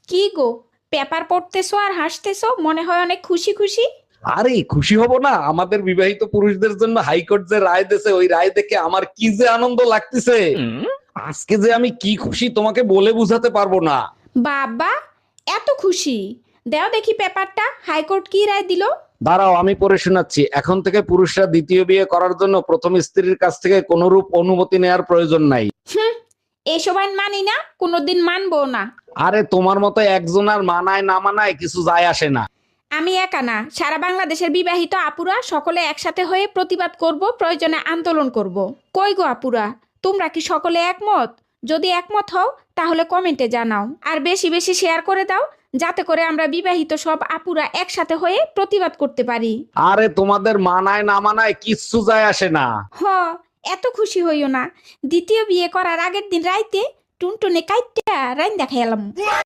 কি গো, পেপার পড়তেছো আর হাসতেছো, মনে হয় অনেক খুশি খুশি। আরে খুশি হব না? আমাদের বিবাহিত পুরুষদের জন্য হাইকোর্ট যে রায় দিয়েছে, ওই রায় দেখে আমার কি যে আনন্দ লাগতেছে। আজকে যে আমি কি খুশি তোমাকে বলে বুঝাতে পারবো না। বাবা, এত খুশি? দেও দেখি পেপারটা, হাইকোর্ট কি রায় দিল। দাঁড়াও আমি পড়ে শোনাচ্ছি। এখন থেকে পুরুষরা দ্বিতীয় বিয়ে করার জন্য প্রথম স্ত্রীর কাছ থেকে কোনরূপ অনুমতি নেওয়ার প্রয়োজন নাই। হুম, এসব আইন মানি না, কোনোদিন মানবো না। আরে তোমার মতো একজন আর মানায় না মানায় কিছু যায় আসে না। আমি একা না, সারা বাংলাদেশের বিবাহিত আপুরা সকলে একসাথে হয়ে প্রতিবাদ করব, প্রয়োজনে আন্দোলন করব। কই গো আপুরা, তোমরা কি সকলে একমত? যদি একমত হও তাহলে কমেন্টে জানাও, আর বেশি বেশি শেয়ার করে দাও, যাতে করে আমরা বিবাহিত সব আপুরা একসাথে হয়ে প্রতিবাদ করতে পারি। আরে তোমাদের মানায় না মানায় কিচ্ছু যায় আসে না। হ, এত খুশি হইও না। দ্বিতীয় বিয়ে করার আগের দিন রাইতে টুনটুনে কাইটটা রাইন্দা খেলাম।